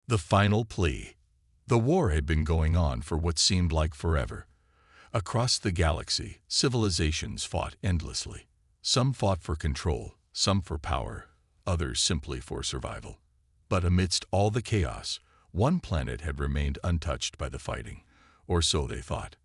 The final plea. The war had been going on for what seemed like forever. Across the galaxy, civilizations fought endlessly. Some fought for control, some for power, others simply for survival. But amidst all the chaos, one planet had remained untouched by the fighting, or so they thought.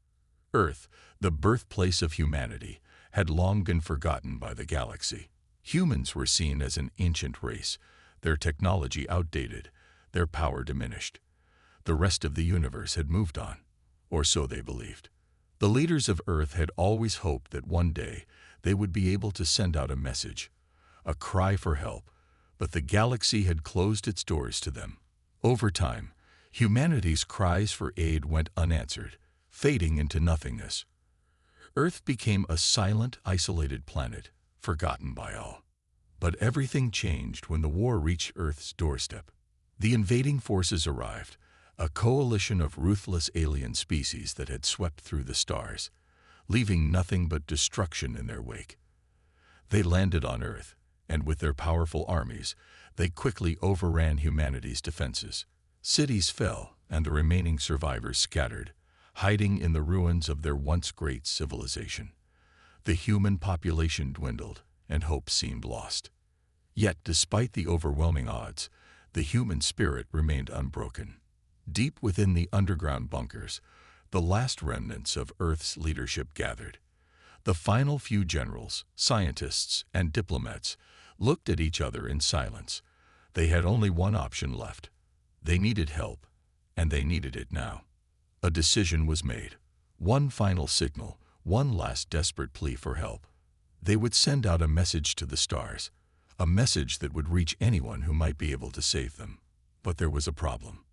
Earth, the birthplace of humanity, had long been forgotten by the galaxy. Humans were seen as an ancient race, their technology outdated, their power diminished. The rest of the universe had moved on, or so they believed. The leaders of Earth had always hoped that one day they would be able to send out a message, a cry for help, but the galaxy had closed its doors to them. Over time, humanity's cries for aid went unanswered, fading into nothingness. Earth became a silent, isolated planet, forgotten by all. But everything changed when the war reached Earth's doorstep. The invading forces arrived, a coalition of ruthless alien species that had swept through the stars, leaving nothing but destruction in their wake. They landed on Earth, and with their powerful armies, they quickly overran humanity's defenses. Cities fell, and the remaining survivors scattered, hiding in the ruins of their once great civilization. The human population dwindled, and hope seemed lost. Yet, despite the overwhelming odds, the human spirit remained unbroken. Deep within the underground bunkers, the last remnants of Earth's leadership gathered. The final few generals, scientists, and diplomats looked at each other in silence. They had only one option left. They needed help, and they needed it now. A decision was made. One final signal, one last desperate plea for help. They would send out a message to the stars, a message that would reach anyone who might be able to save them. But there was a problem.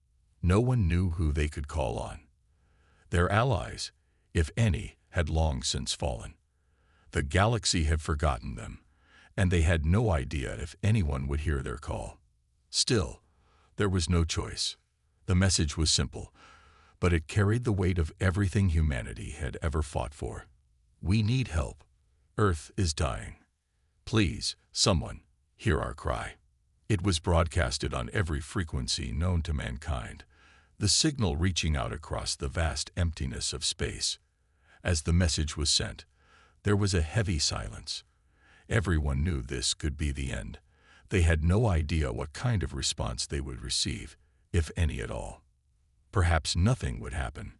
No one knew who they could call on. Their allies, if any, had long since fallen. The galaxy had forgotten them, and they had no idea if anyone would hear their call. Still, there was no choice. The message was simple, but it carried the weight of everything humanity had ever fought for. We need help. Earth is dying. Please, someone, hear our cry. It was broadcasted on every frequency known to mankind, the signal reaching out across the vast emptiness of space. As the message was sent, there was a heavy silence. Everyone knew this could be the end. They had no idea what kind of response they would receive, if any at all. Perhaps nothing would happen.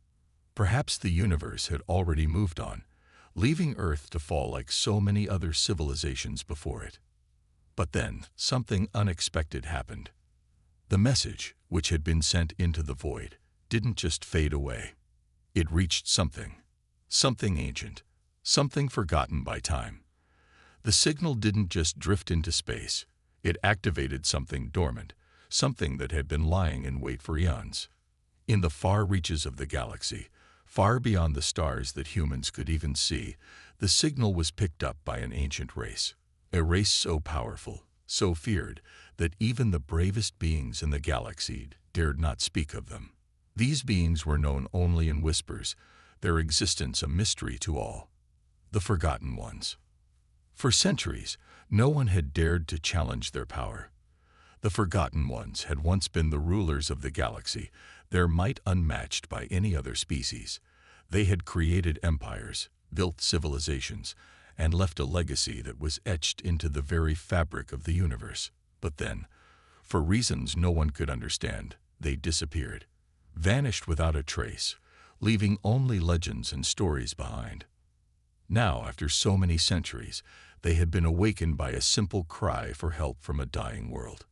Perhaps the universe had already moved on, leaving Earth to fall like so many other civilizations before it. But then, something unexpected happened. The message, which had been sent into the void, didn't just fade away. It reached something ancient, something forgotten by time. The signal didn't just drift into space. It activated something dormant, something that had been lying in wait for eons. In the far reaches of the galaxy, far beyond the stars that humans could even see, the signal was picked up by an ancient race. A race so powerful, so feared, that even the bravest beings in the galaxy dared not speak of them. These beings were known only in whispers, their existence a mystery to all. The Forgotten Ones. For centuries, no one had dared to challenge their power. The Forgotten Ones had once been the rulers of the galaxy, their might unmatched by any other species. They had created empires, built civilizations, and left a legacy that was etched into the very fabric of the universe. But then, for reasons no one could understand, they disappeared, vanished without a trace, leaving only legends and stories behind. Now, after so many centuries, they had been awakened by a simple cry for help from a dying world.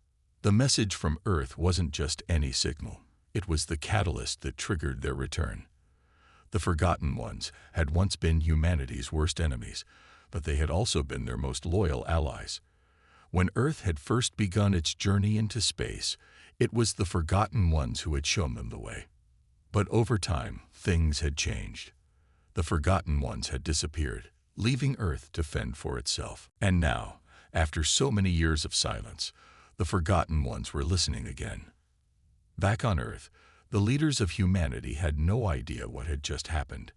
The message from Earth wasn't just any signal. It was the catalyst that triggered their return. The Forgotten Ones had once been humanity's worst enemies, but they had also been their most loyal allies. When Earth had first begun its journey into space, it was the Forgotten Ones who had shown them the way. But over time, things had changed. The Forgotten Ones had disappeared, leaving Earth to fend for itself. And now, after so many years of silence, the Forgotten Ones were listening again. Back on Earth, the leaders of humanity had no idea what had just happened.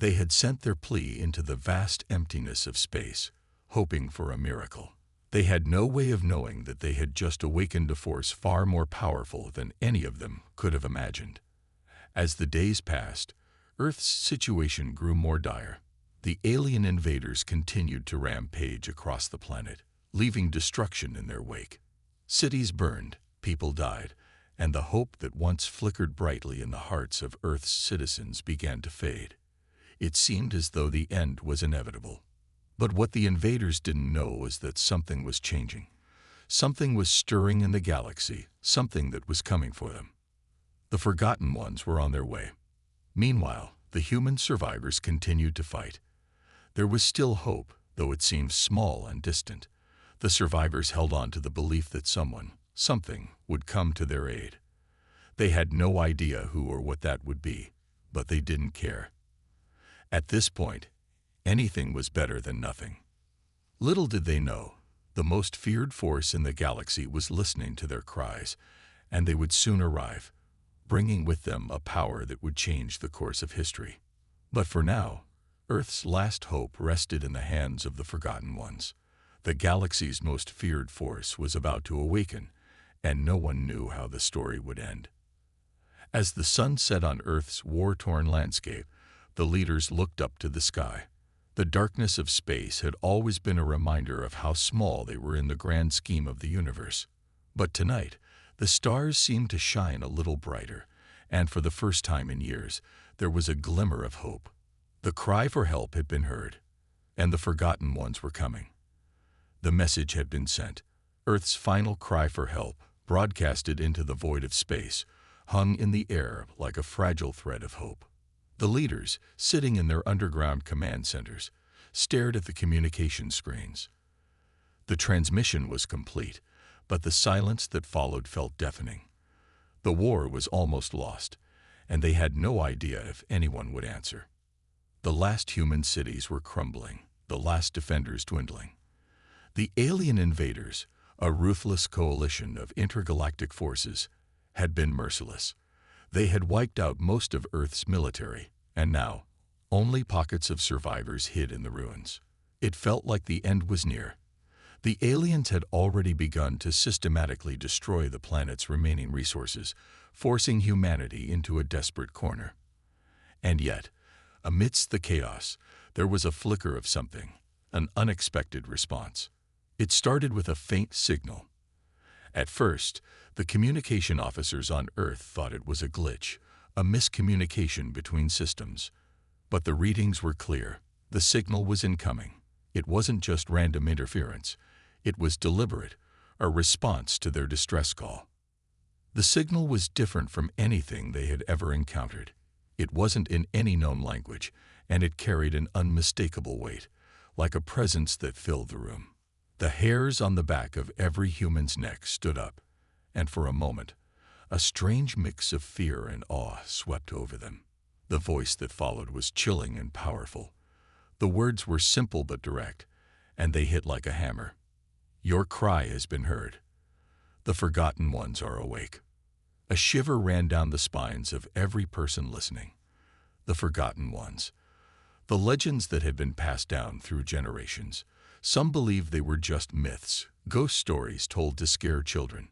They had sent their plea into the vast emptiness of space, hoping for a miracle. They had no way of knowing that they had just awakened a force far more powerful than any of them could have imagined. As the days passed, Earth's situation grew more dire. The alien invaders continued to rampage across the planet, leaving destruction in their wake. Cities burned, people died, and the hope that once flickered brightly in the hearts of Earth's citizens began to fade. It seemed as though the end was inevitable. But what the invaders didn't know was that something was changing. Something was stirring in the galaxy, something that was coming for them. The Forgotten Ones were on their way. Meanwhile, the human survivors continued to fight. There was still hope, though it seemed small and distant. The survivors held on to the belief that someone, something, would come to their aid. They had no idea who or what that would be, but they didn't care. At this point, anything was better than nothing. Little did they know, the most feared force in the galaxy was listening to their cries, and they would soon arrive, bringing with them a power that would change the course of history. But for now, Earth's last hope rested in the hands of the Forgotten Ones. The galaxy's most feared force was about to awaken, and no one knew how the story would end. As the sun set on Earth's war-torn landscape, the leaders looked up to the sky. The darkness of space had always been a reminder of how small they were in the grand scheme of the universe. But tonight, the stars seemed to shine a little brighter, and for the first time in years, there was a glimmer of hope. The cry for help had been heard, and the Forgotten Ones were coming. The message had been sent. Earth's final cry for help, broadcasted into the void of space, hung in the air like a fragile thread of hope. The leaders, sitting in their underground command centers, stared at the communication screens. The transmission was complete, but the silence that followed felt deafening. The war was almost lost, and they had no idea if anyone would answer. The last human cities were crumbling, the last defenders dwindling. The alien invaders, a ruthless coalition of intergalactic forces, had been merciless. They had wiped out most of Earth's military, and now, only pockets of survivors hid in the ruins. It felt like the end was near. The aliens had already begun to systematically destroy the planet's remaining resources, forcing humanity into a desperate corner. And yet, amidst the chaos, there was a flicker of something, an unexpected response. It started with a faint signal. At first, the communication officers on Earth thought it was a glitch, a miscommunication between systems. But the readings were clear. The signal was incoming. It wasn't just random interference. It was deliberate, a response to their distress call. The signal was different from anything they had ever encountered. It wasn't in any known language, and it carried an unmistakable weight, like a presence that filled the room. The hairs on the back of every human's neck stood up, and for a moment, a strange mix of fear and awe swept over them. The voice that followed was chilling and powerful. The words were simple but direct, and they hit like a hammer. Your cry has been heard. The Forgotten Ones are awake. A shiver ran down the spines of every person listening. The Forgotten Ones. The legends that had been passed down through generations. Some believed they were just myths, ghost stories told to scare children.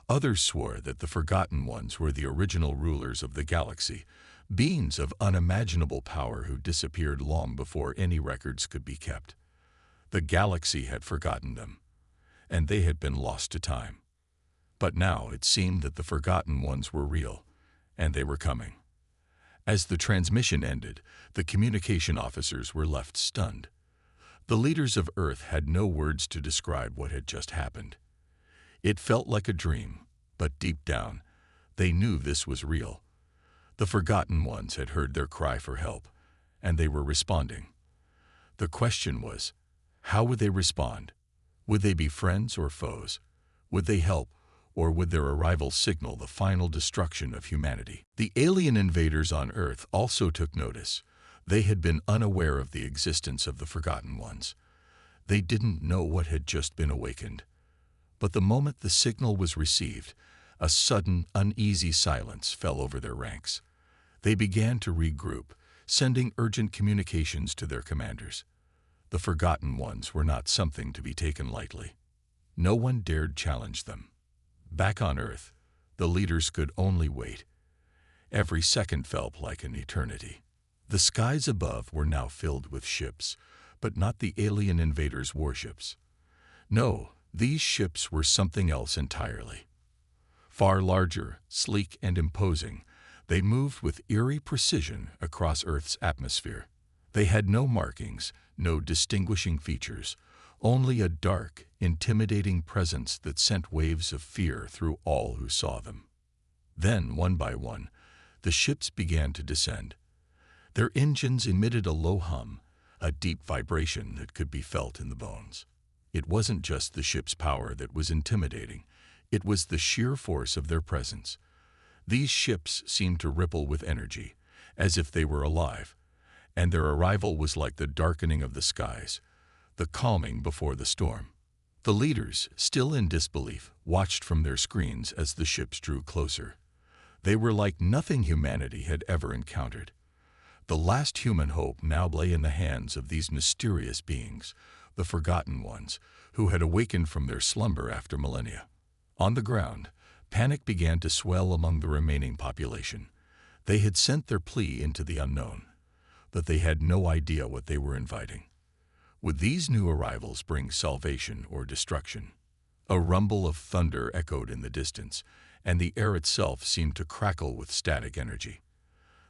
Others swore that the Forgotten Ones were the original rulers of the galaxy, beings of unimaginable power who disappeared long before any records could be kept. The galaxy had forgotten them, and they had been lost to time. But now it seemed that the Forgotten Ones were real, and they were coming. As the transmission ended, the communication officers were left stunned. The leaders of Earth had no words to describe what had just happened. It felt like a dream, but deep down, they knew this was real. The Forgotten Ones had heard their cry for help, and they were responding. The question was, how would they respond? Would they be friends or foes? Would they help, or would their arrival signal the final destruction of humanity? The alien invaders on Earth also took notice. They had been unaware of the existence of the Forgotten Ones. They didn't know what had just been awakened. But the moment the signal was received, a sudden, uneasy silence fell over their ranks. They began to regroup, sending urgent communications to their commanders. The Forgotten Ones were not something to be taken lightly. No one dared challenge them. Back on Earth, the leaders could only wait. Every second felt like an eternity. The skies above were now filled with ships, but not the alien invaders' warships. No, these ships were something else entirely. Far larger, sleek, and imposing, they moved with eerie precision across Earth's atmosphere. They had no markings, no distinguishing features, only a dark, intimidating presence that sent waves of fear through all who saw them. Then, one by one, the ships began to descend. Their engines emitted a low hum, a deep vibration that could be felt in the bones. It wasn't just the ship's power that was intimidating. It was the sheer force of their presence. These ships seemed to ripple with energy, as if they were alive, and their arrival was like the darkening of the skies, the calming before the storm. The leaders, still in disbelief, watched from their screens as the ships drew closer. They were like nothing humanity had ever encountered. The last human hope now lay in the hands of these mysterious beings, the Forgotten Ones, who had awakened from their slumber after millennia. On the ground, panic began to swell among the remaining population. They had sent their plea into the unknown, but they had no idea what they were inviting. Would these new arrivals bring salvation or destruction? A rumble of thunder echoed in the distance, and the air itself seemed to crackle with static energy.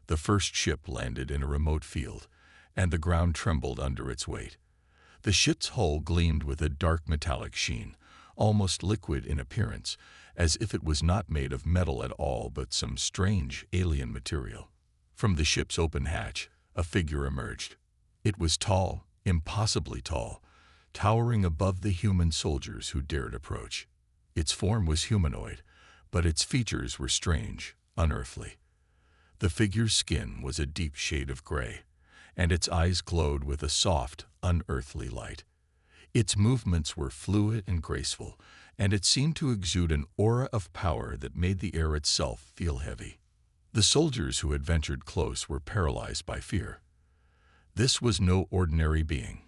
The first ship landed in a remote field, and the ground trembled under its weight. The ship's hull gleamed with a dark metallic sheen, almost liquid in appearance, as if it was not made of metal at all but some strange alien material. From the ship's open hatch, a figure emerged. It was tall, impossibly tall, towering above the human soldiers who dared approach. Its form was humanoid, but its features were strange, unearthly. The figure's skin was a deep shade of gray, and its eyes glowed with a soft, unearthly light. Its movements were fluid and graceful, and it seemed to exude an aura of power that made the air itself feel heavy. The soldiers who had ventured close were paralyzed by fear. This was no ordinary being.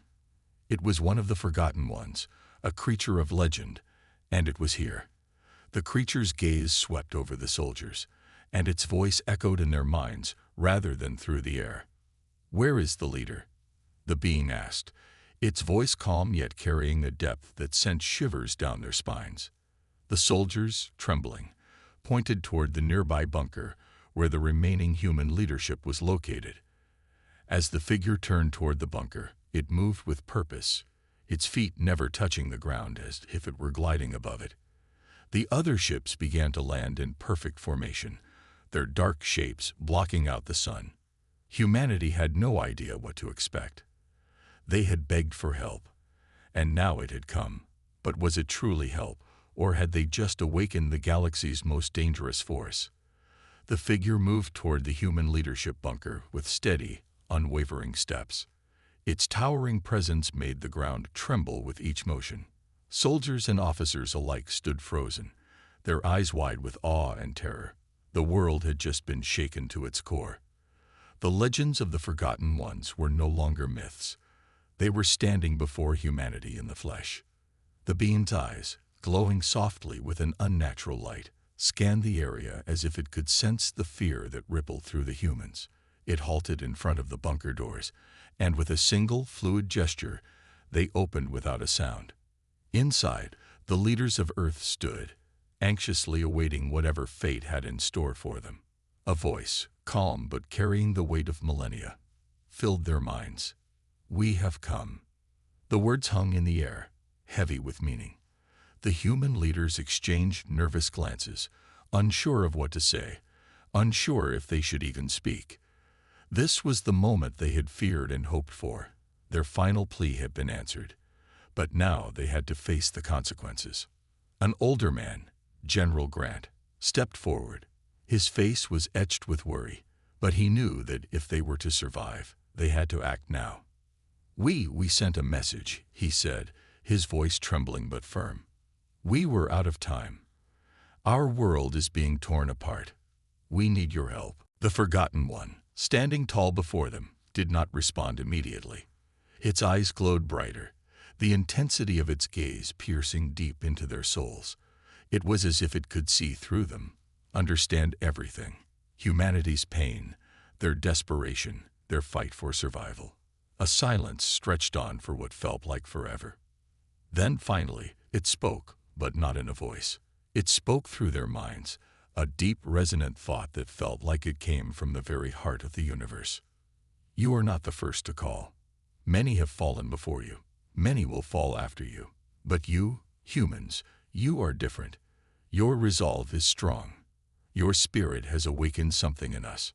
It was one of the Forgotten Ones, a creature of legend, and it was here. The creature's gaze swept over the soldiers, and its voice echoed in their minds rather than through the air. "Where is the leader?" the being asked, its voice calm yet carrying a depth that sent shivers down their spines. The soldiers, trembling, pointed toward the nearby bunker where the remaining human leadership was located. As the figure turned toward the bunker, it moved with purpose, its feet never touching the ground as if it were gliding above it. The other ships began to land in perfect formation, their dark shapes blocking out the sun. Humanity had no idea what to expect. They had begged for help, and now it had come. But was it truly help, or had they just awakened the galaxy's most dangerous force? The figure moved toward the human leadership bunker with steady, unwavering steps. Its towering presence made the ground tremble with each motion. Soldiers and officers alike stood frozen, their eyes wide with awe and terror. The world had just been shaken to its core. The legends of the Forgotten Ones were no longer myths. They were standing before humanity in the flesh. The being's eyes, glowing softly with an unnatural light, scanned the area as if it could sense the fear that rippled through the humans. It halted in front of the bunker doors, and with a single, fluid gesture, they opened without a sound. Inside, the leaders of Earth stood, anxiously awaiting whatever fate had in store for them. A voice, calm but carrying the weight of millennia, filled their minds. "We have come." The words hung in the air, heavy with meaning. The human leaders exchanged nervous glances, unsure of what to say, unsure if they should even speak. This was the moment they had feared and hoped for. Their final plea had been answered, but now they had to face the consequences. An older man, General Grant, stepped forward. His face was etched with worry, but he knew that if they were to survive, they had to act now. We sent a message," he said, his voice trembling but firm. "We were out of time. Our world is being torn apart. We need your help." The Forgotten One, standing tall before them, did not respond immediately. Its eyes glowed brighter, the intensity of its gaze piercing deep into their souls. It was as if it could see through them, understand everything: humanity's pain, their desperation, their fight for survival. A silence stretched on for what felt like forever. Then finally, it spoke, but not in a voice. It spoke through their minds, a deep, resonant thought that felt like it came from the very heart of the universe. You are not the first to call. Many have fallen before you. Many will fall after you. But you, humans, you are different. Your resolve is strong. Your spirit has awakened something in us.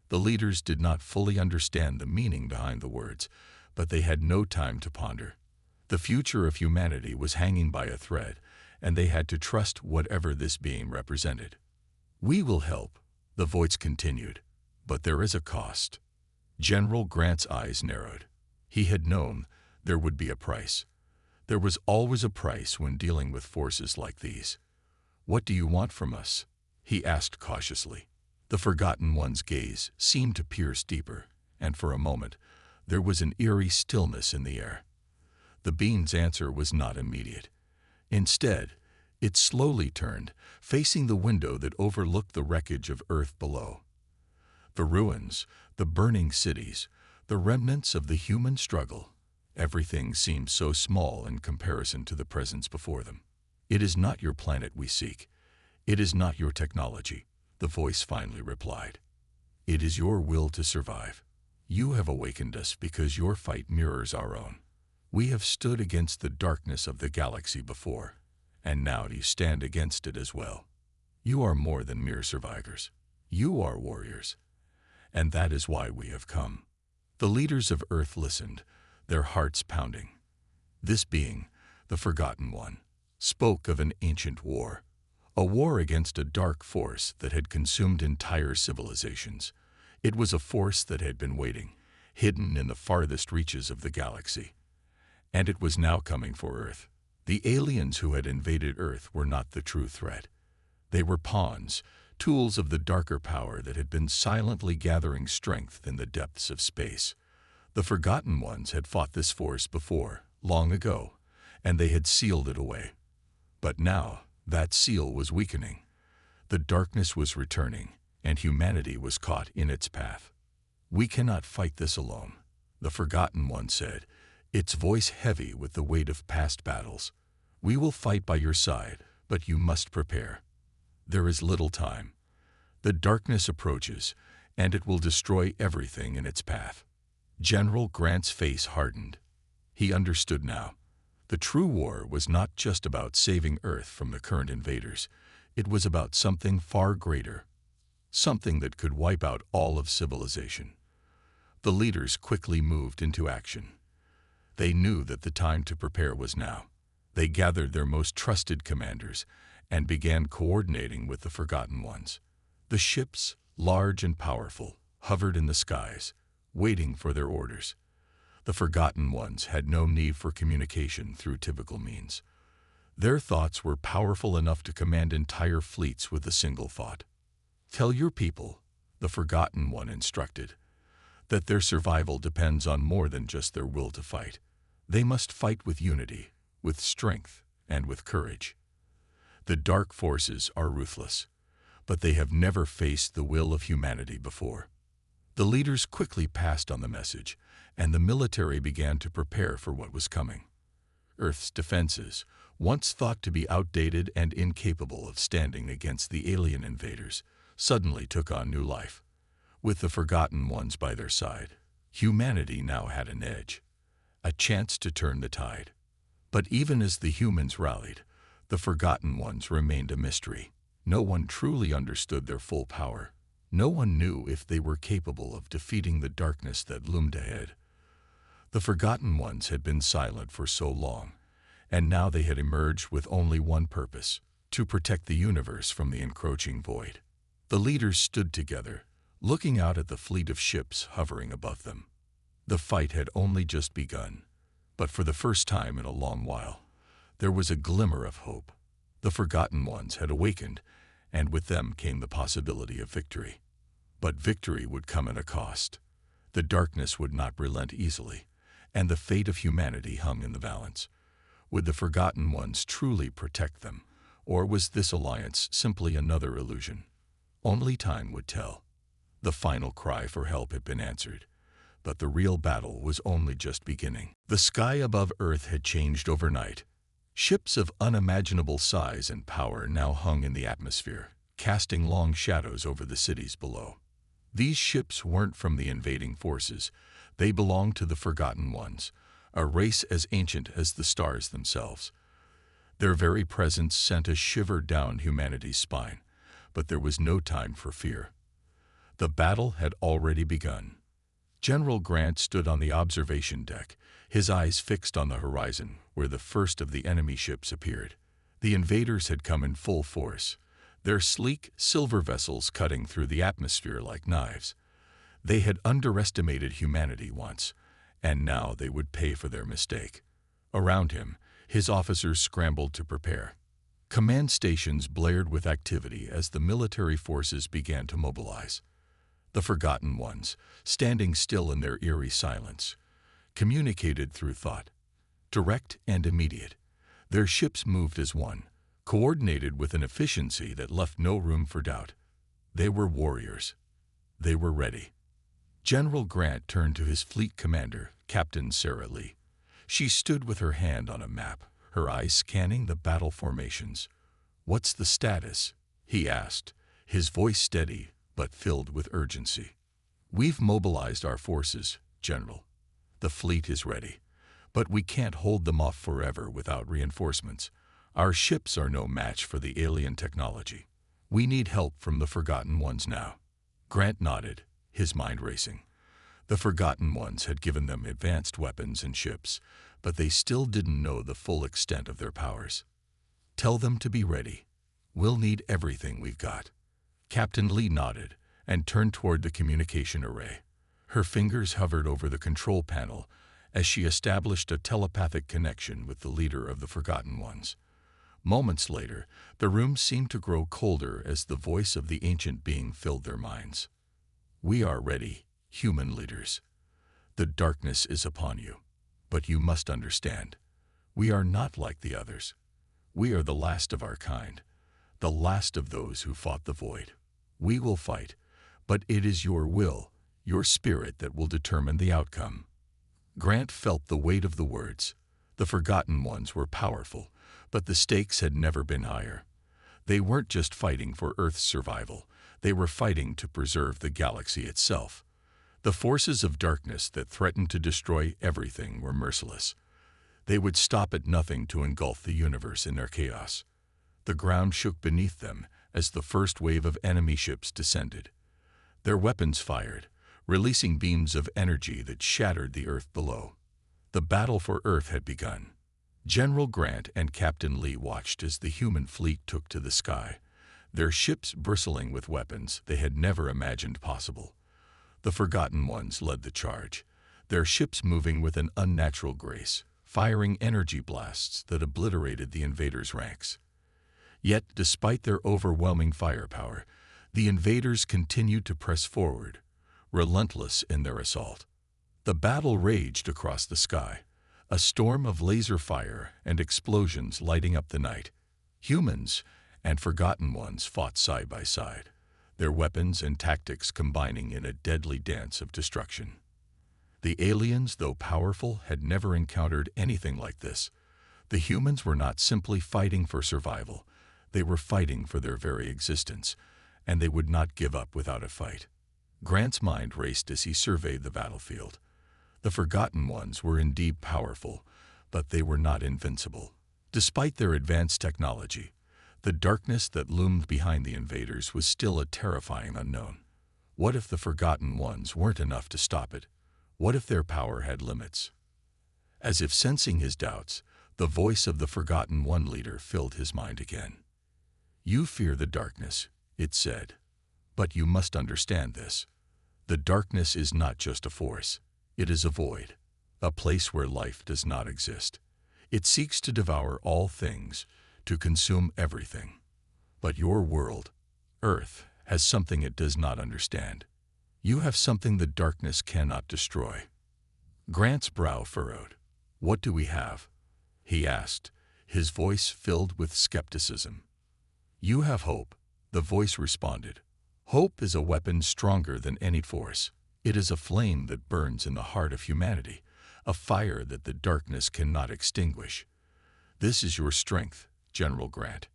The leaders did not fully understand the meaning behind the words, but they had no time to ponder. The future of humanity was hanging by a thread, and they had to trust whatever this being represented. We will help, the voice continued, but there is a cost. General Grant's eyes narrowed. He had known there would be a price. There was always a price when dealing with forces like these. What do you want from us? He asked cautiously. The Forgotten One's gaze seemed to pierce deeper, and for a moment, there was an eerie stillness in the air. The being's answer was not immediate. Instead, it slowly turned, facing the window that overlooked the wreckage of Earth below. The ruins, the burning cities, the remnants of the human struggle, everything seemed so small in comparison to the presence before them. It is not your planet we seek. It is not your technology, the voice finally replied. It is your will to survive. You have awakened us because your fight mirrors our own. We have stood against the darkness of the galaxy before, and now you stand against it as well. You are more than mere survivors. You are warriors. And that is why we have come. The leaders of Earth listened, their hearts pounding. This being, the Forgotten One, spoke of an ancient war, a war against a dark force that had consumed entire civilizations. It was a force that had been waiting, hidden in the farthest reaches of the galaxy. And it was now coming for Earth. The aliens who had invaded Earth were not the true threat. They were pawns, tools of the darker power that had been silently gathering strength in the depths of space. The Forgotten Ones had fought this force before, long ago, and they had sealed it away. But now, that seal was weakening. The darkness was returning, and humanity was caught in its path. We cannot fight this alone, the Forgotten One said, its voice heavy with the weight of past battles. We will fight by your side, but you must prepare. There is little time. The darkness approaches, and it will destroy everything in its path. General Grant's face hardened. He understood now. The true war was not just about saving Earth from the current invaders. It was about something far greater, something that could wipe out all of civilization. The leaders quickly moved into action. They knew that the time to prepare was now. They gathered their most trusted commanders and began coordinating with the Forgotten Ones. The ships, large and powerful, hovered in the skies, waiting for their orders. The Forgotten Ones had no need for communication through typical means. Their thoughts were powerful enough to command entire fleets with a single thought. Tell your people, the Forgotten One instructed, that their survival depends on more than just their will to fight. They must fight with unity, with strength, and with courage. The dark forces are ruthless, but they have never faced the will of humanity before. The leaders quickly passed on the message, and the military began to prepare for what was coming. Earth's defenses, once thought to be outdated and incapable of standing against the alien invaders, suddenly took on new life. With the Forgotten Ones by their side, humanity now had an edge, a chance to turn the tide. But even as the humans rallied, the Forgotten Ones remained a mystery. No one truly understood their full power. No one knew if they were capable of defeating the darkness that loomed ahead. The Forgotten Ones had been silent for so long, and now they had emerged with only one purpose: to protect the universe from the encroaching void. The leaders stood together, looking out at the fleet of ships hovering above them. The fight had only just begun, but for the first time in a long while, there was a glimmer of hope. The Forgotten Ones had awakened, and with them came the possibility of victory. But victory would come at a cost. The darkness would not relent easily, and the fate of humanity hung in the balance. Would the Forgotten Ones truly protect them, or was this alliance simply another illusion? Only time would tell. The final cry for help had been answered, but the real battle was only just beginning. The sky above Earth had changed overnight. Ships of unimaginable size and power now hung in the atmosphere, casting long shadows over the cities below. These ships weren't from the invading forces. They belonged to the Forgotten Ones, a race as ancient as the stars themselves. Their very presence sent a shiver down humanity's spine, but there was no time for fear. The battle had already begun. General Grant stood on the observation deck, his eyes fixed on the horizon where the first of the enemy ships appeared. The invaders had come in full force, their sleek silver vessels cutting through the atmosphere like knives. They had underestimated humanity once, and now they would pay for their mistake. Around him, his officers scrambled to prepare. Command stations blared with activity as the military forces began to mobilize. The Forgotten Ones, standing still in their eerie silence, communicated through thought, direct and immediate. Their ships moved as one, coordinated with an efficiency that left no room for doubt. They were warriors. They were ready. General Grant turned to his fleet commander, Captain Sarah Lee. She stood with her hand on a map, her eyes scanning the battle formations. "What's the status?" he asked, his voice steady but filled with urgency. "We've mobilized our forces, General. The fleet is ready, but we can't hold them off forever without reinforcements. Our ships are no match for the alien technology. We need help from the Forgotten Ones now." Grant nodded, his mind racing. The Forgotten Ones had given them advanced weapons and ships, but they still didn't know the full extent of their powers. "Tell them to be ready. We'll need everything we've got." Captain Lee nodded and turned toward the communication array. Her fingers hovered over the control panel as she established a telepathic connection with the leader of the Forgotten Ones. Moments later, the room seemed to grow colder as the voice of the ancient being filled their minds. "We are ready, human leaders. The darkness is upon you, but you must understand, we are not like the others. We are the last of our kind, the last of those who fought the void. We will fight, but it is your will, your spirit that will determine the outcome." Grant felt the weight of the words. The Forgotten Ones were powerful, but the stakes had never been higher. They weren't just fighting for Earth's survival, they were fighting to preserve the galaxy itself. The forces of darkness that threatened to destroy everything were merciless. They would stop at nothing to engulf the universe in their chaos. The ground shook beneath them as the first wave of enemy ships descended. Their weapons fired, releasing beams of energy that shattered the Earth below. The battle for Earth had begun. General Grant and Captain Lee watched as the human fleet took to the sky, their ships bristling with weapons they had never imagined possible. The Forgotten Ones led the charge, their ships moving with an unnatural grace, firing energy blasts that obliterated the invaders' ranks. Yet, despite their overwhelming firepower, the invaders continued to press forward, relentless in their assault. The battle raged across the sky, a storm of laser fire and explosions lighting up the night. Humans and Forgotten Ones fought side by side, their weapons and tactics combining in a deadly dance of destruction. The aliens, though powerful, had never encountered anything like this. The humans were not simply fighting for survival, they were fighting for their very existence, and they would not give up without a fight. Grant's mind raced as he surveyed the battlefield. The Forgotten Ones were indeed powerful, but they were not invincible. Despite their advanced technology, the darkness that loomed behind the invaders was still a terrifying unknown. What if the Forgotten Ones weren't enough to stop it? What if their power had limits? As if sensing his doubts, the voice of the Forgotten One leader filled his mind again. "You fear the darkness," it said, "but you must understand this. The darkness is not just a force. It is a void, a place where life does not exist. It seeks to devour all things, to consume everything. But your world, Earth, has something it does not understand. You have something the darkness cannot destroy." Grant's brow furrowed. "What do we have?" he asked, his voice filled with skepticism. "You have hope," the voice responded. "Hope is a weapon stronger than any force. It is a flame that burns in the heart of humanity, a fire that the darkness cannot extinguish. This is your strength, General Grant.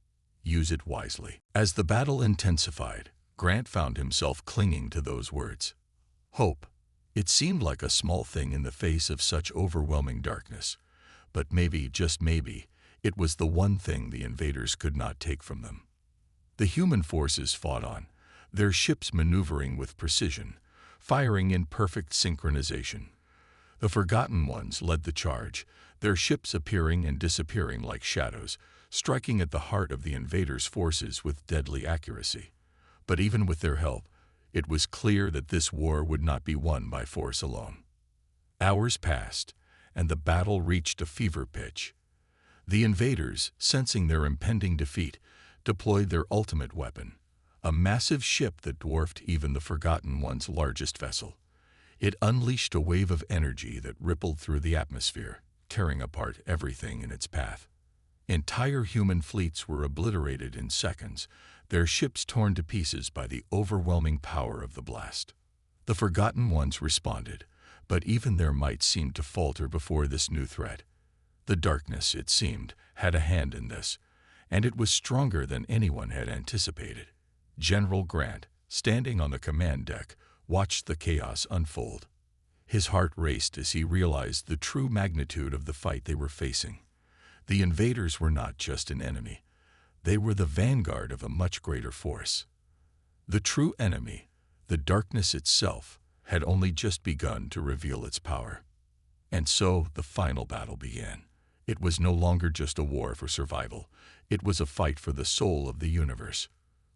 Use it wisely." As the battle intensified, Grant found himself clinging to those words. Hope. It seemed like a small thing in the face of such overwhelming darkness. But maybe, just maybe, it was the one thing the invaders could not take from them. The human forces fought on, their ships maneuvering with precision, firing in perfect synchronization. The Forgotten Ones led the charge, their ships appearing and disappearing like shadows, striking at the heart of the invaders' forces with deadly accuracy. But even with their help, it was clear that this war would not be won by force alone. Hours passed, and the battle reached a fever pitch. The invaders, sensing their impending defeat, deployed their ultimate weapon, a massive ship that dwarfed even the Forgotten One's largest vessel. It unleashed a wave of energy that rippled through the atmosphere, tearing apart everything in its path. Entire human fleets were obliterated in seconds, their ships torn to pieces by the overwhelming power of the blast. The Forgotten Ones responded, but even their might seemed to falter before this new threat. The darkness, it seemed, had a hand in this, and it was stronger than anyone had anticipated. General Grant, standing on the command deck, watched the chaos unfold. His heart raced as he realized the true magnitude of the fight they were facing. The invaders were not just an enemy. They were the vanguard of a much greater force. The true enemy, the darkness itself, had only just begun to reveal its power. And so the final battle began. It was no longer just a war for survival. It was a fight for the soul of the universe.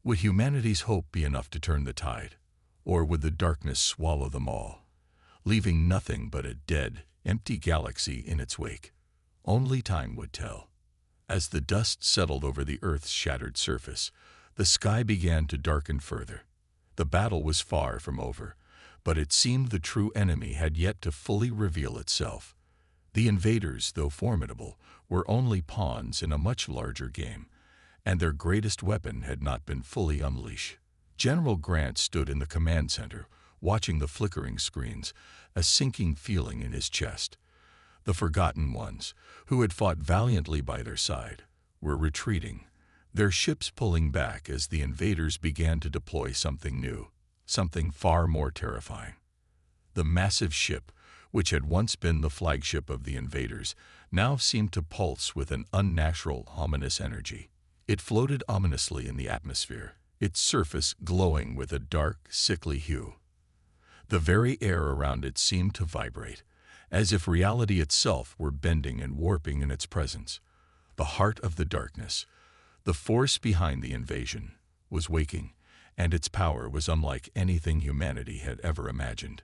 Would humanity's hope be enough to turn the tide? Or would the darkness swallow them all, leaving nothing but a dead, empty galaxy in its wake? Only time would tell. As the dust settled over the Earth's shattered surface, the sky began to darken further. The battle was far from over, but it seemed the true enemy had yet to fully reveal itself. The invaders, though formidable, were only pawns in a much larger game, and their greatest weapon had not been fully unleashed. General Grant stood in the command center, watching the flickering screens, a sinking feeling in his chest. The Forgotten Ones, who had fought valiantly by their side, were retreating, their ships pulling back as the invaders began to deploy something new, something far more terrifying. The massive ship, which had once been the flagship of the invaders, now seemed to pulse with an unnatural, ominous energy. It floated ominously in the atmosphere, its surface glowing with a dark, sickly hue. The very air around it seemed to vibrate, as if reality itself were bending and warping in its presence. The heart of the darkness, the force behind the invasion, was waking, and its power was unlike anything humanity had ever imagined.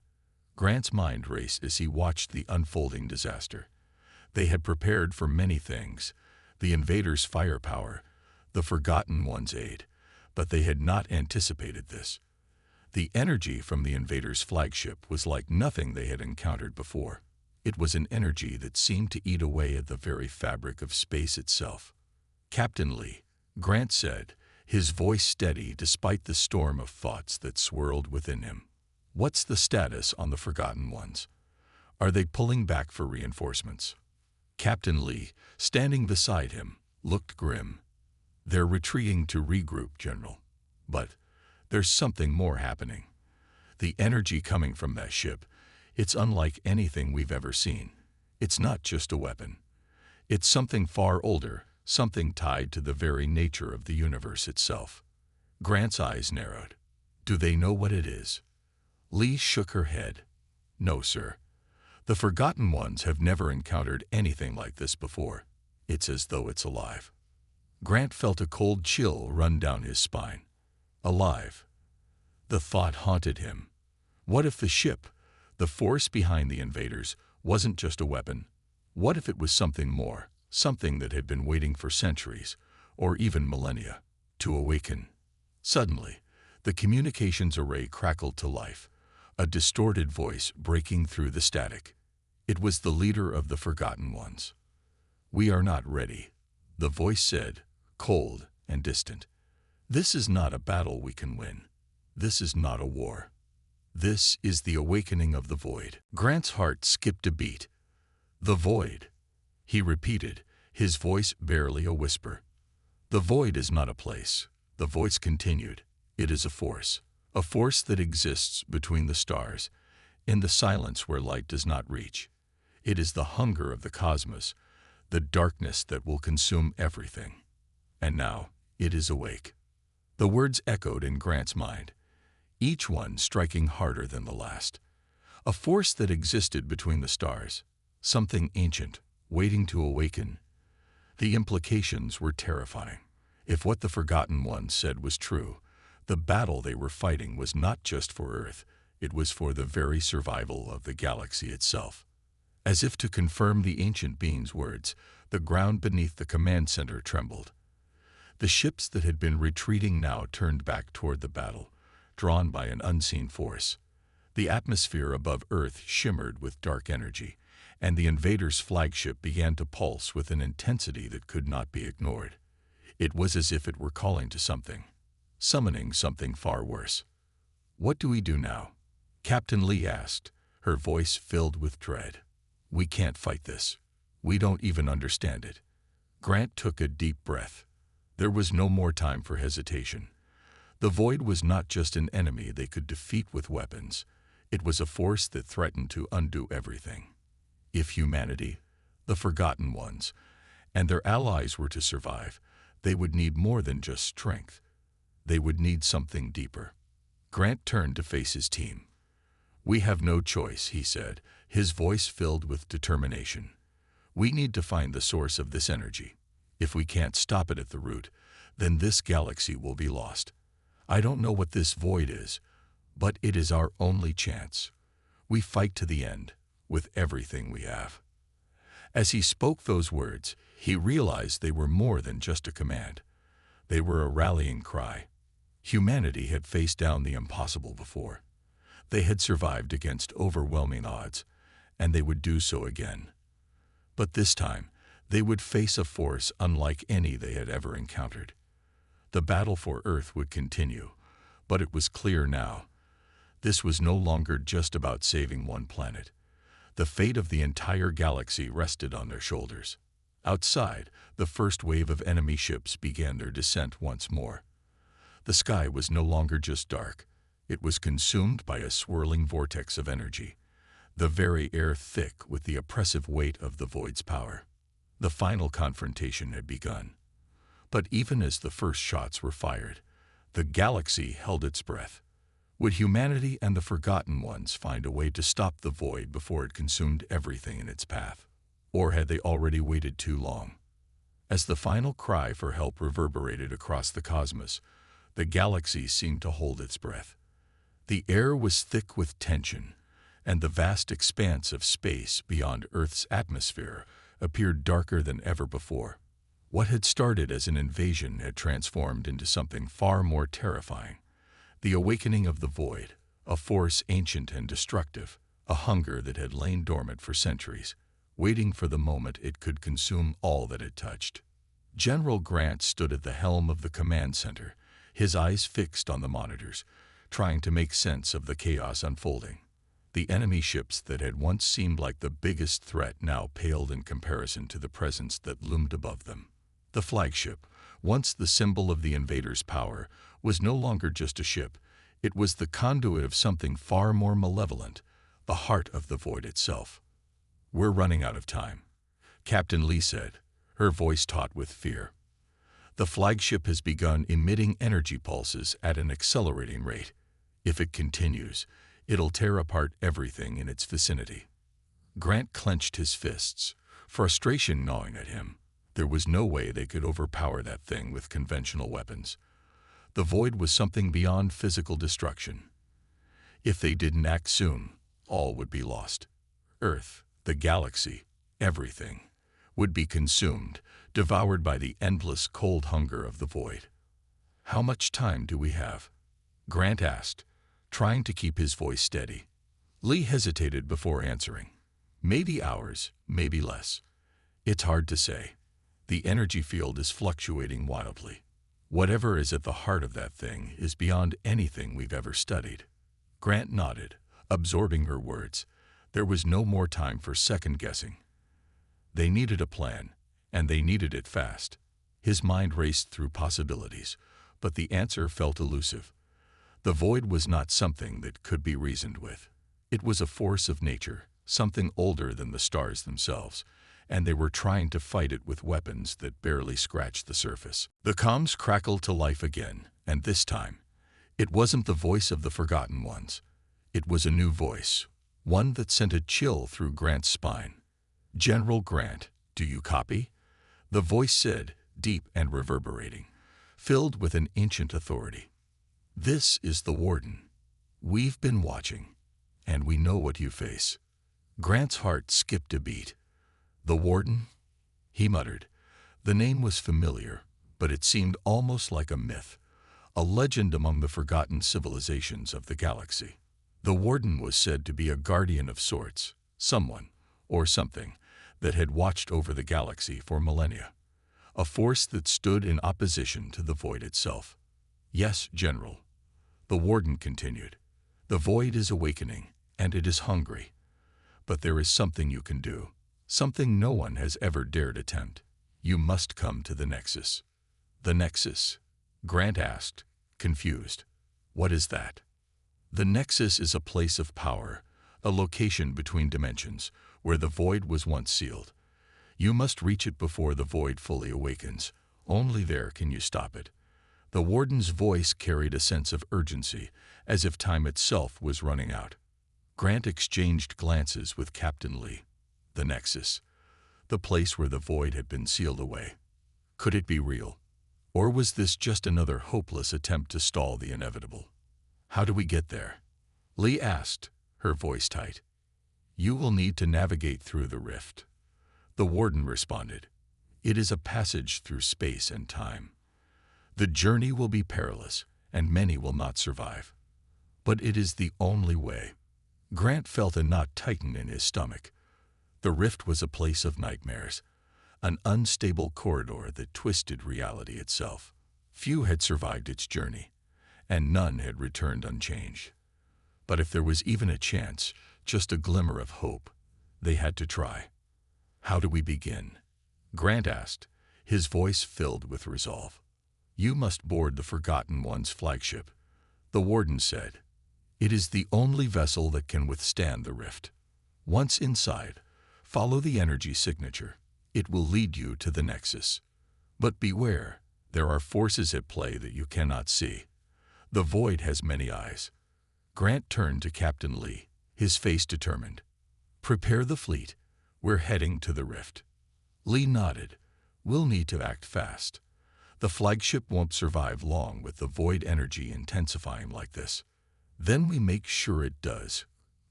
Grant's mind raced as he watched the unfolding disaster. They had prepared for many things, the invaders' firepower, the Forgotten Ones' aid, but they had not anticipated this. The energy from the invaders' flagship was like nothing they had encountered before. It was an energy that seemed to eat away at the very fabric of space itself. "Captain Lee," Grant said, his voice steady despite the storm of thoughts that swirled within him. "What's the status on the Forgotten Ones? Are they pulling back for reinforcements?" Captain Lee, standing beside him, looked grim. "They're retreating to regroup, General. But there's something more happening. The energy coming from that ship, it's unlike anything we've ever seen. It's not just a weapon. It's something far older, something tied to the very nature of the universe itself." Grant's eyes narrowed. "Do they know what it is?" Lee shook her head. "No, sir. The Forgotten Ones have never encountered anything like this before. It's as though it's alive." Grant felt a cold chill run down his spine. Alive. The thought haunted him. What if the ship, the force behind the invaders, wasn't just a weapon? What if it was something more, something that had been waiting for centuries, or even millennia, to awaken? Suddenly, the communications array crackled to life, a distorted voice breaking through the static. It was the leader of the Forgotten Ones. "We are not ready," the voice said, cold and distant. "This is not a battle we can win. This is not a war. This is the awakening of the void." Grant's heart skipped a beat. "The void," he repeated, his voice barely a whisper. "The void is not a place," the voice continued. "It is a force that exists between the stars, in the silence where light does not reach. It is the hunger of the cosmos, the darkness that will consume everything. And now it is awake." The words echoed in Grant's mind, each one striking harder than the last. A force that existed between the stars, something ancient, waiting to awaken. The implications were terrifying. If what the Forgotten Ones said was true, the battle they were fighting was not just for Earth, it was for the very survival of the galaxy itself. As if to confirm the ancient being's words, the ground beneath the command center trembled. The ships that had been retreating now turned back toward the battle, drawn by an unseen force. The atmosphere above Earth shimmered with dark energy, and the invaders' flagship began to pulse with an intensity that could not be ignored. It was as if it were calling to something, summoning something far worse. "What do we do now?" Captain Lee asked, her voice filled with dread. "We can't fight this. We don't even understand it." Grant took a deep breath. There was no more time for hesitation. The void was not just an enemy they could defeat with weapons. It was a force that threatened to undo everything. If humanity, the Forgotten Ones, and their allies were to survive, they would need more than just strength. They would need something deeper. Grant turned to face his team. "We have no choice," he said, his voice filled with determination. "We need to find the source of this energy. If we can't stop it at the root, then this galaxy will be lost. I don't know what this void is, but it is our only chance. We fight to the end, with everything we have." As he spoke those words, he realized they were more than just a command. They were a rallying cry. Humanity had faced down the impossible before. They had survived against overwhelming odds, and they would do so again. But this time, they would face a force unlike any they had ever encountered. The battle for Earth would continue, but it was clear now. This was no longer just about saving one planet. The fate of the entire galaxy rested on their shoulders. Outside, the first wave of enemy ships began their descent once more. The sky was no longer just dark. It was consumed by a swirling vortex of energy, the very air thick with the oppressive weight of the void's power. The final confrontation had begun. But even as the first shots were fired, the galaxy held its breath. Would humanity and the Forgotten Ones find a way to stop the void before it consumed everything in its path? Or had they already waited too long? As the final cry for help reverberated across the cosmos, the galaxy seemed to hold its breath. The air was thick with tension, and the vast expanse of space beyond Earth's atmosphere appeared darker than ever before. What had started as an invasion had transformed into something far more terrifying. The awakening of the void, a force ancient and destructive, a hunger that had lain dormant for centuries, waiting for the moment it could consume all that it touched. General Grant stood at the helm of the command center, his eyes fixed on the monitors, trying to make sense of the chaos unfolding. The enemy ships that had once seemed like the biggest threat now paled in comparison to the presence that loomed above them. The flagship, once the symbol of the invaders' power, was no longer just a ship. It was the conduit of something far more malevolent, the heart of the void itself. "We're running out of time," Captain Lee said, her voice taut with fear. "The flagship has begun emitting energy pulses at an accelerating rate. If it continues, it'll tear apart everything in its vicinity." Grant clenched his fists, frustration gnawing at him. There was no way they could overpower that thing with conventional weapons. The void was something beyond physical destruction. If they didn't act soon, all would be lost. Earth, the galaxy, everything would be consumed, devoured by the endless cold hunger of the void. "How much time do we have?" Grant asked, trying to keep his voice steady. Lee hesitated before answering. Maybe hours, maybe less. It's hard to say. The energy field is fluctuating wildly. Whatever is at the heart of that thing is beyond anything we've ever studied. Grant nodded, absorbing her words. There was no more time for second-guessing. They needed a plan, and they needed it fast. His mind raced through possibilities, but the answer felt elusive. The void was not something that could be reasoned with. It was a force of nature, something older than the stars themselves, and they were trying to fight it with weapons that barely scratched the surface. The comms crackled to life again, and this time, it wasn't the voice of the forgotten ones. It was a new voice, one that sent a chill through Grant's spine. "General Grant, do you copy?" The voice said, deep and reverberating, filled with an ancient authority. "This is the Warden. We've been watching, and we know what you face." Grant's heart skipped a beat. "The Warden?" he muttered. The name was familiar, but it seemed almost like a myth, a legend among the forgotten civilizations of the galaxy. The Warden was said to be a guardian of sorts, someone, or something, that had watched over the galaxy for millennia, a force that stood in opposition to the void itself. "Yes, General," the Warden continued. "The void is awakening, and it is hungry. But there is something you can do, something no one has ever dared attempt. You must come to the Nexus." "The Nexus?" Grant asked, confused. "What is that?" "The Nexus is a place of power, a location between dimensions, where the void was once sealed. You must reach it before the void fully awakens. Only there can you stop it." The Warden's voice carried a sense of urgency, as if time itself was running out. Grant exchanged glances with Captain Lee. The Nexus, the place where the void had been sealed away. Could it be real? Or was this just another hopeless attempt to stall the inevitable? "How do we get there?" Lee asked, her voice tight. "You will need to navigate through the rift," the Warden responded. "It is a passage through space and time. The journey will be perilous, and many will not survive. But it is the only way." Grant felt a knot tighten in his stomach. The rift was a place of nightmares, an unstable corridor that twisted reality itself. Few had survived its journey, and none had returned unchanged. But if there was even a chance, just a glimmer of hope, they had to try. "How do we begin?" Grant asked, his voice filled with resolve. "You must board the Forgotten One's flagship," the Warden said. "It is the only vessel that can withstand the rift. Once inside, follow the energy signature. It will lead you to the Nexus. But beware, there are forces at play that you cannot see. The void has many eyes." Grant turned to Captain Lee, his face determined. "Prepare the fleet. We're heading to the rift." Lee nodded. "We'll need to act fast. The flagship won't survive long with the void energy intensifying like this." "Then we make sure it does,"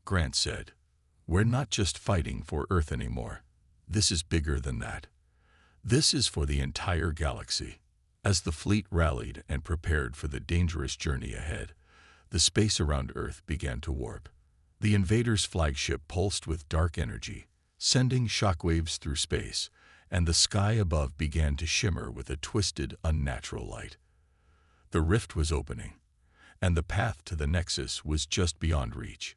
Grant said. "We're not just fighting for Earth anymore. This is bigger than that. This is for the entire galaxy." As the fleet rallied and prepared for the dangerous journey ahead, the space around Earth began to warp. The invaders' flagship pulsed with dark energy, sending shockwaves through space, and the sky above began to shimmer with a twisted, unnatural light. The rift was opening, and the path to the Nexus was just beyond reach,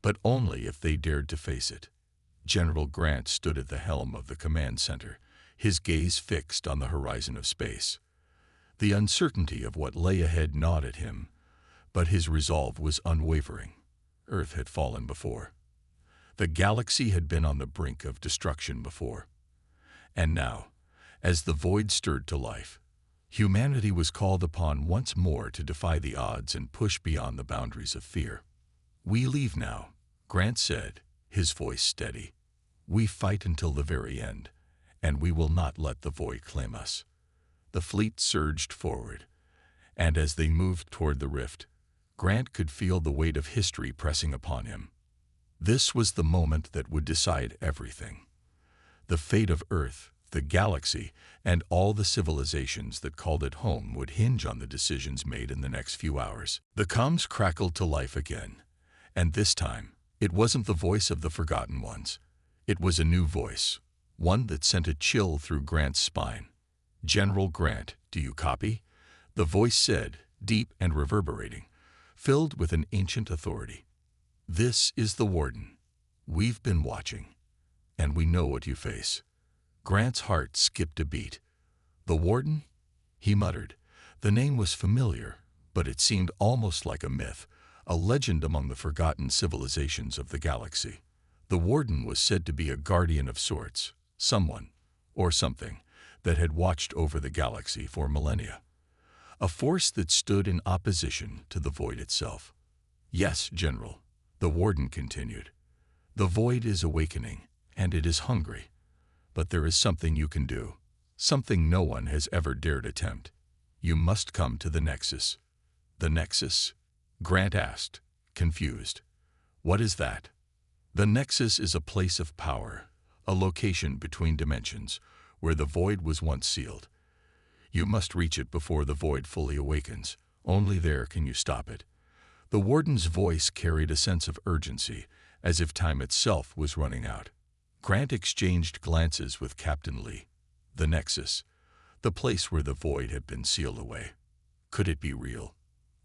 but only if they dared to face it. General Grant stood at the helm of the command center, his gaze fixed on the horizon of space. The uncertainty of what lay ahead gnawed at him, but his resolve was unwavering. Earth had fallen before. The galaxy had been on the brink of destruction before. And now, as the void stirred to life, humanity was called upon once more to defy the odds and push beyond the boundaries of fear. "We leave now," Grant said, his voice steady. "We fight until the very end, and we will not let the void claim us." The fleet surged forward, and as they moved toward the rift, Grant could feel the weight of history pressing upon him. This was the moment that would decide everything. The fate of Earth, the galaxy, and all the civilizations that called it home would hinge on the decisions made in the next few hours. The comms crackled to life again, and this time, it wasn't the voice of the Forgotten Ones. It was a new voice, one that sent a chill through Grant's spine. "General Grant, do you copy?" The voice said, deep and reverberating, filled with an ancient authority. "This is the Warden. We've been watching, and we know what you face." Grant's heart skipped a beat. "The Warden?" he muttered. The name was familiar, but it seemed almost like a myth, a legend among the forgotten civilizations of the galaxy. The Warden was said to be a guardian of sorts, someone, or something, that had watched over the galaxy for millennia. A force that stood in opposition to the void itself. "Yes, General," the Warden continued. "The void is awakening, and it is hungry. But there is something you can do, something no one has ever dared attempt. You must come to the Nexus." "The Nexus?" Grant asked, confused. "What is that?" "The Nexus is a place of power, a location between dimensions, where the void was once sealed. You must reach it before the void fully awakens. Only there can you stop it." The Warden's voice carried a sense of urgency, as if time itself was running out. Grant exchanged glances with Captain Lee. The Nexus, the place where the void had been sealed away. Could it be real?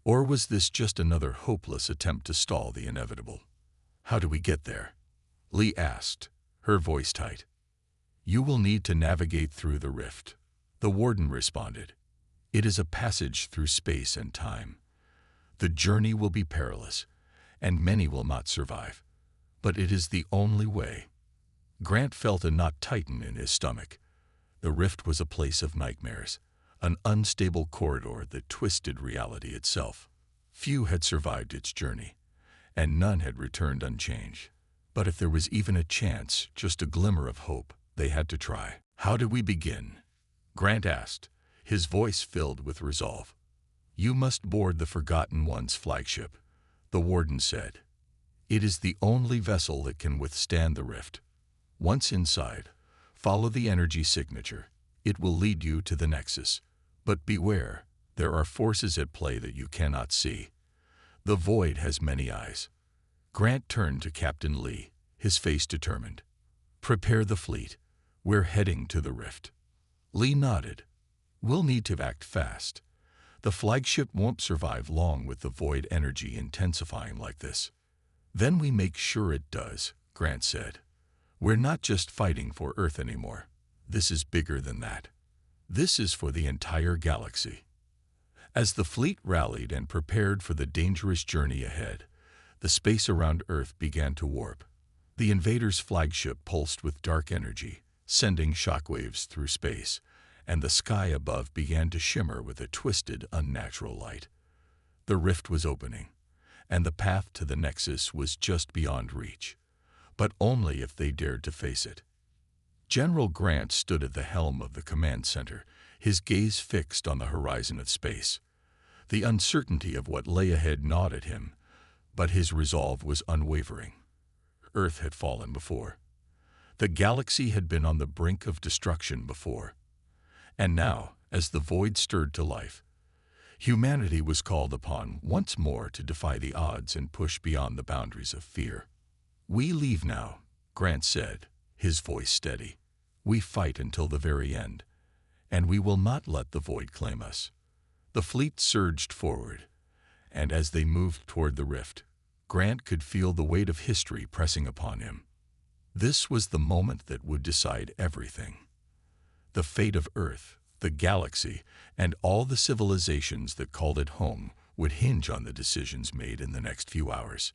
Or was this just another hopeless attempt to stall the inevitable? "How do we get there?" Lee asked, her voice tight. "You will need to navigate through the rift," the Warden responded. "It is a passage through space and time. The journey will be perilous, and many will not survive. But it is the only way." Grant felt a knot tighten in his stomach. The rift was a place of nightmares, an unstable corridor that twisted reality itself. Few had survived its journey, and none had returned unchanged. But if there was even a chance, just a glimmer of hope, they had to try. "How do we begin?" Grant asked, his voice filled with resolve. "You must board the Forgotten One's flagship," the Warden said. "It is the only vessel that can withstand the rift. Once inside, follow the energy signature. It will lead you to the Nexus. But beware, there are forces at play that you cannot see. The void has many eyes." Grant turned to Captain Lee, his face determined. "Prepare the fleet. We're heading to the rift." Lee nodded. "We'll need to act fast. The flagship won't survive long with the void energy intensifying like this." "Then we make sure it does," Grant said. "We're not just fighting for Earth anymore. This is bigger than that. This is for the entire galaxy." As the fleet rallied and prepared for the dangerous journey ahead, the space around Earth began to warp. The invaders' flagship pulsed with dark energy, sending shockwaves through space, and the sky above began to shimmer with a twisted, unnatural light. The rift was opening, and the path to the Nexus was just beyond reach, but only if they dared to face it. General Grant stood at the helm of the command center, his gaze fixed on the horizon of space. The uncertainty of what lay ahead gnawed at him, but his resolve was unwavering. Earth had fallen before. The galaxy had been on the brink of destruction before. And now, as the void stirred to life, humanity was called upon once more to defy the odds and push beyond the boundaries of fear. "We leave now," Grant said, his voice steady. "We fight until the very end, and we will not let the void claim us." The fleet surged forward, and as they moved toward the rift, Grant could feel the weight of history pressing upon him. This was the moment that would decide everything. The fate of Earth, the galaxy, and all the civilizations that called it home would hinge on the decisions made in the next few hours.